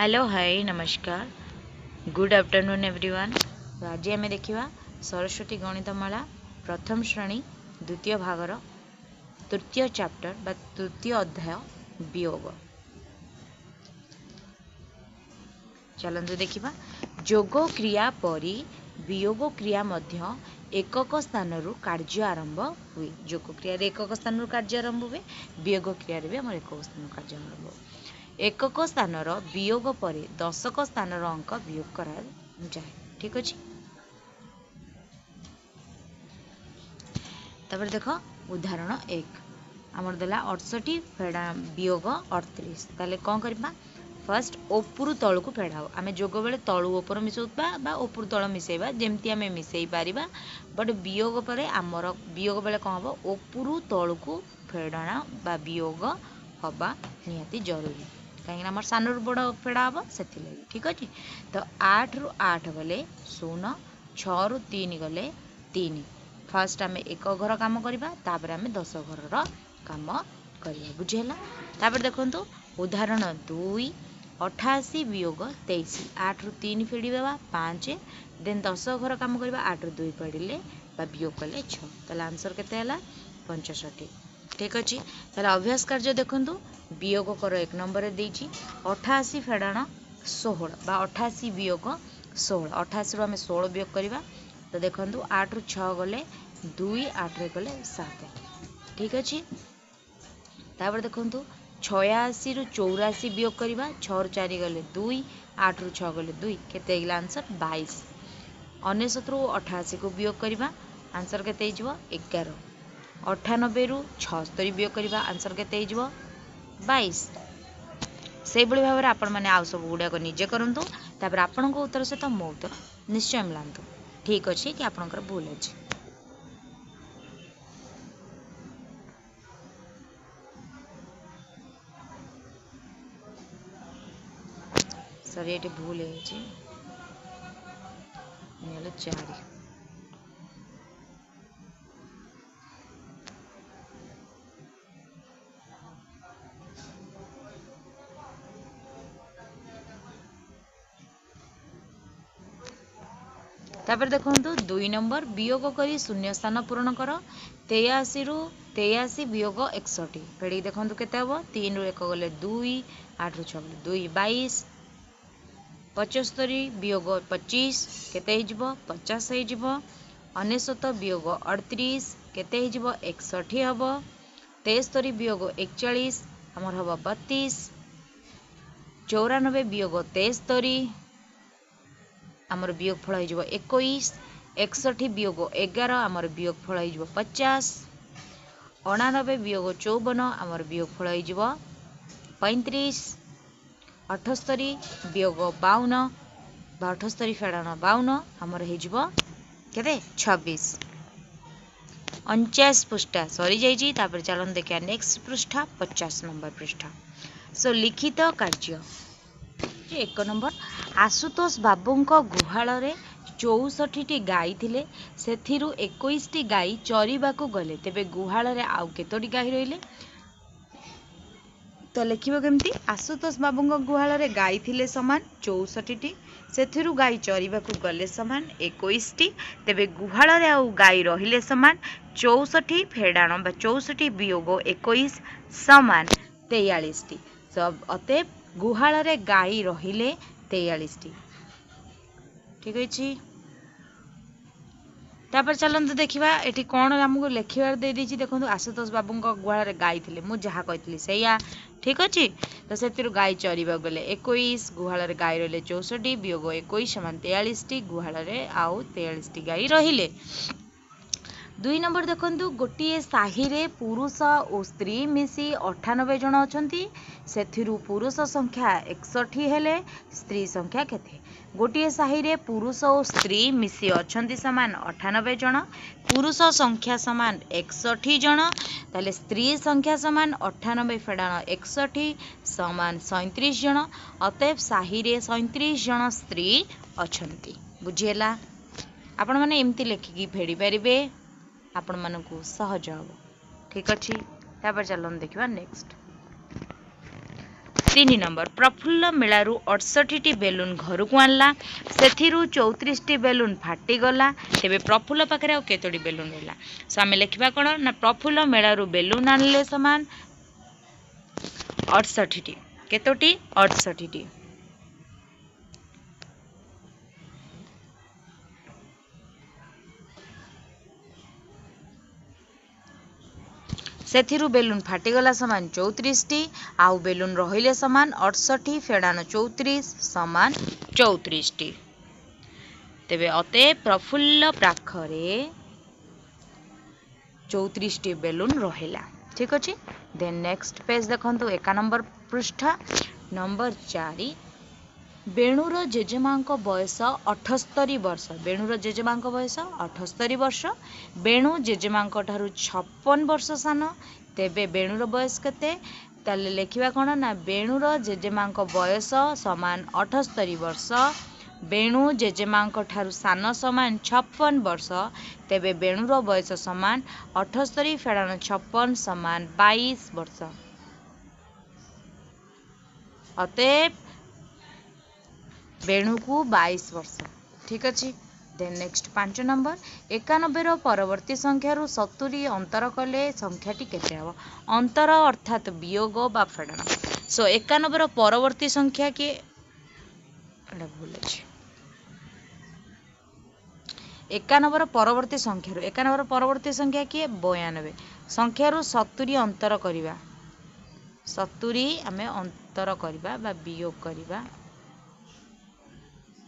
Hello hi नमस्कार good afternoon everyone. तो आज आम देखा सरस्वती गणितमाला प्रथम श्रेणी द्वितीय भागर तृतीय चैप्टर बा तृतीय अध्याय वियोग। चलतु देखा जोग क्रिया परी वियोग क्रिया मध्य एकक स्थान कार्य आरंभ हुए। जोग क्रिया एकक स्थान कार्य आरंभ हुए, वियोग क्रिया भी आम एकक स्थान कार्य आरंभ हुए। एकक स्थान वियोग पर दशक स्थान अंक वियोग करा जाए। ठीक अच्छे। तापर देख उदाहरण 1 आमर देला 68 फेड़ा वियोग 38। ताले कौन करबा फर्स्ट ओपुरु तळु को फेड़ाओ। आमे जोग बेले तळु ओपर मिसौबा बा ओपुरु तळ मिसेबा जेमती आमे मिसेई पारिबा। बट वियोग परे आमर वियोग बेले कौन हबो ओपुरु तळु को फेड़ाना बा वियोग हबा निहाती जरूरी कहीं आम सान रु बड़ फेड़ा हम से। ठीक अच्छे। तो 8 रु 8 गले 0, 6 रु 3 गले 3। फास्ट आम एक घर कम करवा तापर आम 10 घर कम करवा बुझेगा। तापर देखो उदाहरण 2 88 वियोग 23। 8 रु 3 फेड़देवा 5 देन 10 घर कम करवा 8 रु 2 फेड़े वियोग कले 6। ताले आंसर केते 65। ठीक अच्छे। ताले अभ्यास कार्य देखु वियोग कर 1 नंबर देती 88 फेड़ाण 16 बा 88 वियोग 16। 88 रु आम 16 वियोग करवा। तो देखो 8 रु 6 गले 2, 8 रे गले 7। ठीक अच्छे। तापर देखो 86 रु 84 वियोग करवा। 6 रु 4 गले 2, 8 रु 6 गले 2 केते आंसर 22। 99 रु 88 को वियोग करवा आंसर केते 11। 98 रु 76 वियोग करवा आंसर केते 22। से भाव में आपण मैंने आउ सब गुड़ाक निजे करूँ। तापर आपण उत्तर सहित मो उत्तर निश्चय मिलांतु। ठीक अच्छे कि आपणकर भूल अच्छे। सॉरी ये भूल है 4। तापर देखो 2 नंबर वियोग करी शून्य स्थान पूरण कर। 83 रु 83 वियोग 61 फेड़ी देखो केते हम 3 रु 1 गले 2, 8 रु 6 गले 2 22। 75 वियोग 25 केते 50 हो। 99 वियोग 38 केते 61 हम। 73 वियोग 41 आमर हम 32। 94 वियोग 73 आमर वियोग फल हो 21। 61 वियोग 11 आमर वियोग फल हो 50। 99 वियोग 54 आमर वियोग फल हो 35। 78 वियोग 52 बा 78 फेड़ाण 52 आमर हो 26। 49 पृष्ठा सरी जाइए। तापर चलन देखिए नेक्स्ट पृष्ठा 50 नंबर पृष्ठा। सो लिखित कार्य 1 नंबर आशुतोष बाबूंको गुहाल 64टी गाई थिले सेथिरु 21टी गाई चरिबाकू गले तेबे गुहाल आउ केतोटी गाई रहिले। तो लिखिबो केमती आशुतोष बाबूंको गुहाल गाई थिले समान 64टी सेथिरु गाई चरिबाकू गले समान 21टी तेबे गुहाल आउ गाई रहिले समान 64 फेड़ाण बा 64 वियोग 21 समान 43टी। सब अतएव गुहाल गाई रहिले 43टी। ठीक अच्छे। तापर चलते देखा ये कौन आमको लिखार दे देखो आशुतोष बाबू गुहाल गाई थे मुझे जहाँ कही से। ठीक अच्छे। तो से गाई चरवा गले 21 गुहाल गाई रही 64 वियोग 21 समान 43टी गुहाल आउ 43टी गाई रहिले। 2 नंबर देखु गोटे साही रे पुरुष और स्त्री मिसी 98 जन अच्छा से पुरुष संख्या 61 हेले स्त्री संख्या केते। गोटे साही रे पुरुष और स्त्री मिसी अच्छा समान 98 जन पुरुष संख्या समान 61 जन ताले स्त्री संख्या समान 98 फेड़ाण 61 समान 37 जन अतएव साही रे 37 जन स्त्री अच्छा। बुझेगा। आपण मैंने एमती लेखिकी फेड़ी पारे आपण मानकु सहज हम। ठीक अच्छे। तापर चलो देखा नेक्स्ट तीन नंबर प्रफुल्ल मेलारू 68 बेलून घर को आणला से 34 बेलून फाटीगला तेरे प्रफुल्ल पाखे आ केतोटी बेलून रहा सो आम लिखा कौन ना प्रफुल्ल मेलारू बेलून आणले समान 68 केतोटी 68 सेथिरु बेलून फाटीगला समान 34 आउ बेलून रहिले समान 68 फेड़ान 34 समान 34 तेबे अते प्रफुल्ल पाखरे 34 बेलून रहिला ठीक अच्छे। देन नेक्स्ट पेज देखंतु 1 नंबर पृष्ठा नंबर 4 बेणुर जेजेमा बयस 78 वर्ष बेणुर जेजेमा बयस 78 वर्ष बेणु जेजेमा 56 वर्ष सान तेबे बेणुर बयस केते ताले लेखिबा कोन ना बेणुर जेजेमा बयस समान 78 वर्ष बेणु जेजेमा सान समान 56 वर्ष तेबे बेणुर बयस समान 78 फेड़ान 56 समान 22 वर्ष अतएव बेणु को 22 वर्ष ठीक अच्छे। देन नेक्स्ट 5 नंबर 91 परवर्ती संख्या 70 अंतर कले संख्याटी केते हबो अंतर अर्थात वियोग बा फेड़ान सो 91 परवर्ती संख्या के भूल अछि 91 परवर्ती संख्या 91 परवर्ती संख्या किए 92 संख्या 70 अंतर करिबा 70 आमे अंतर करिबा बा वियोग करिबा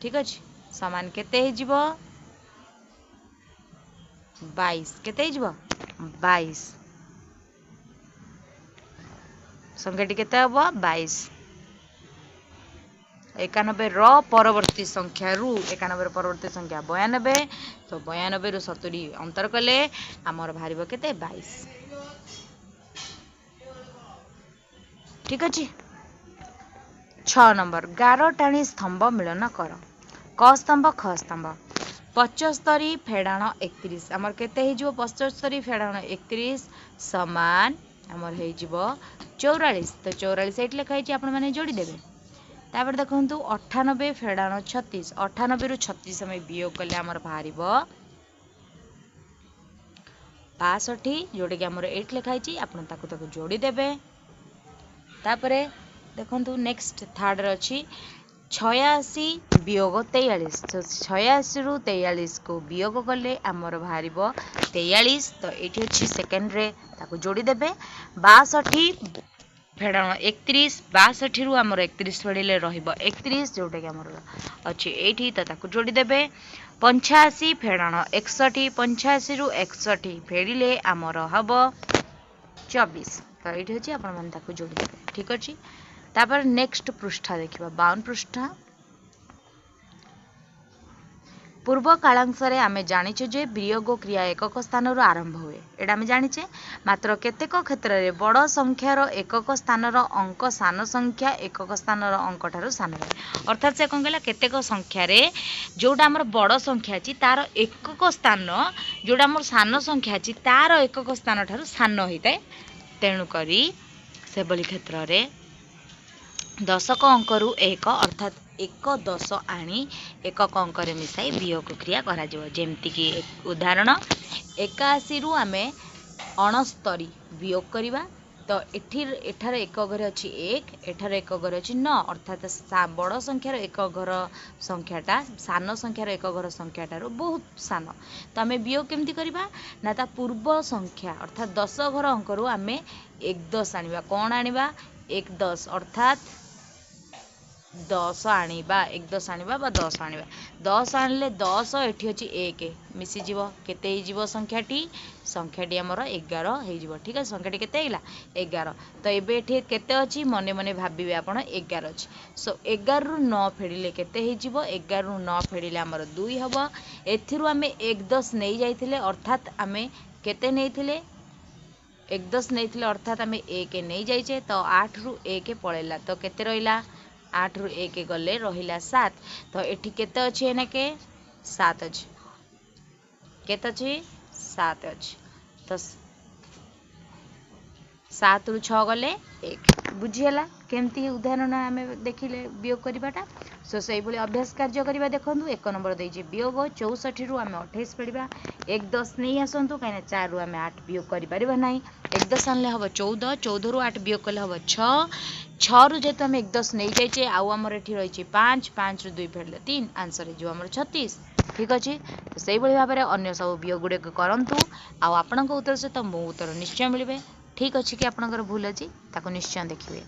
ठीक अच्छे समान केते हिजिबो 22 केते हिजिबो 22 संख्याटी केते हबो 22 91 रो परवर्ती संख्या 91 परवर्ती संख्या 92 तो 92 रु 70 अंतर कले आमर भारिबो केते 22 ठीक अच्छे। 6 नंबर गार टाणी स्तंभ मिलन कर क स्तंभ ख स्तंभ 75 फेड़ाण 31 आमर केते हिजिबो 75 फेड़ाण 31 समान आमर हिजिबो 44 तो 44 एट लिखा हिची आपण माने जोड़ी देबे तापर देखंतु 98 फेड़ाण 36 98 रु 36 हम वियोग कले आमर भारिबो 62 जोड़ी के आमर 8 लिखा हिची आपण ताकू जोड़ी देबे तापरे देखंतु नेक्स्ट थर्ड रे अछि 86 वियोग 43 तो 86 रु 43 को वियोग कले आमर भारिबो 43 तो एठी अछि सेकंड रे ताकू जोड़ी देबे 62 फेड़ाण 31 62 रु आमर 31 फेड़िले रहिबो 31 जोटा कि आमर अछि एठी तो ताकू जोड़ी देबे 85 फेड़ाण 61 85 रु 61 फेड़िले आमर हबो 24 तो एठी अछि आपण मन ताकू जोड़ी देबे ठीक अछि। तापर नेक्स्ट पृष्ठा देखिबा 52 पृष्ठा पूर्व कालांशरे आमे जानिचे जे वियोग क्रिया एकक स्थान आरंभ हुए एटा आमे जानिचे मात्र केतेक क्षेत्र रे बड़ संख्यार एकक स्थानर अंक सान संख्या एकक स्थानर अंक ठारू सान रहे अर्थात से कौन कहला केतेक संख्या रे जोटा हमर बड़ संख्या अछि तार एकक स्थान जोटा हमर सान संख्या अछि तार एकक स्थान ठारू सान होइताय तेणु करी से बलि क्षेत्र रे दशक अंकरू एक अर्थात एक दश आनी एकक अंक मिसाई वियोग क्रिया करा जिवो जेमति कि उदाहरण 81 रु आमे 69 वियोग करिबा तो एठार एक घर अच्छी 1 एठार एक घर अच्छी 9 अर्थात बड़ संख्यार एक घर संख्याटा सान संख्यार एक घर संख्याटार बहुत सान तो आम वियोग केमती करबा ना ता पूर्व संख्या अर्थात 10 घर अंकरू आमे 1 10 आनिबा कौन आनिबा 1 10 अर्थात 10 आनिबा 1 10 आनिबा बा 10 आनिबा 10 आनले 10 एठी अछि 1 मिसी जीवो केते ही जीवो संख्याटी हमर 11 हे जीवो ठीक है संख्याटी केते हिला 11 तो एबे एठी केते अछि मने मने भाबिबे आपण 11 अछि सो 11 रु 9 फेडिले केते हे जीवो 11 रु 9 फेडिले हमर 2 हबो एथिरु आमे 1 10 नै जाइथिले अर्थात आमे केते नैथिले 1 10 नैथिले अर्थात आमे 1 नै जाइछे तो 8 रु 1 पळेला तो केते रहिला 8 रु 1 गले रहिला 7 तो एठी केते अछि एना के 7 अछि केते अछि 7 अछि तो 7 रु 6 गले 1 बुझीगला केमती उदाहरण आम देखिले वियोग करवाटा। सो से अभ्यास कार्य करवा देखूँ। 1 नंबर देजी वियोग 64 रु आम 28 पढ़ा। 1 10 नहीं आसतु कहीं 4 रु आम 8 वियोग कर ना। 1 10 आनले हम 14, 14 रु 8 वियोग कले हम 6, 6 रु जेहेतु आम 1 10 नहीं जाइए आमर ये रही 5, 5 रु 2 फेरले 3 आंसर जो आम 36। ठीक अच्छे। तो से भाव में अन्य सब वियोग गुड़िक करूँ आपण उत्तर सहित मो उत्तर निश्चय मिले। ठीक अच्छे कि आपंकर भूल अच्छी ताको निश्चय देखिए।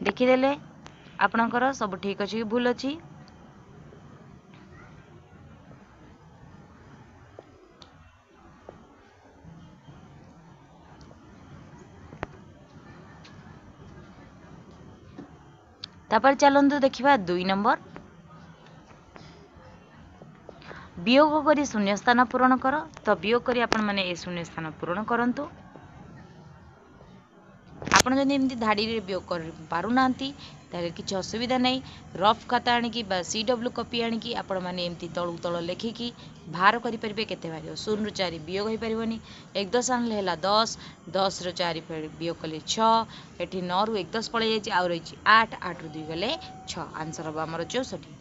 देखीदे आपणकर सब ठीक अच्छे कि भूल अच्छी। तापर चलतु देखा 2 नंबर वियोग करी शून्य स्थान पूरण कर। तो वियोग करी आपण माने ए शून्य स्थान पूरण करंतु। आपण जदि एमती धाड़ी रे वियोग कर पारु नांती ताले किछि असुविधा नहीं। रफ खाता आनिकी बा CW कॉपी आनिकी आपण माने एमती तळु तळ लेखिकी बाहर करि परिबे केते बारियो। 0 रु 4 वियोग होई परिबोनी। 1 10 आनले हैला 10, 10 रु 4 वियोग कले 6, एठी 9 रु 1 10 पळे जायछि आ रहिछि 8, 8 रु 2 गले 6 आंसर हबा हमर 64।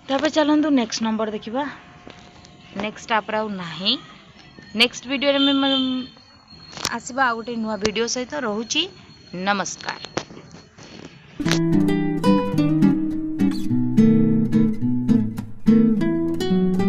तापर चलतु नेक्स्ट नंबर देखा। नेक्स्ट आप नहीं नेक्स्ट वीडियो में आसवा आ गोटे नुआ वीडियो सहित रोची। नमस्कार।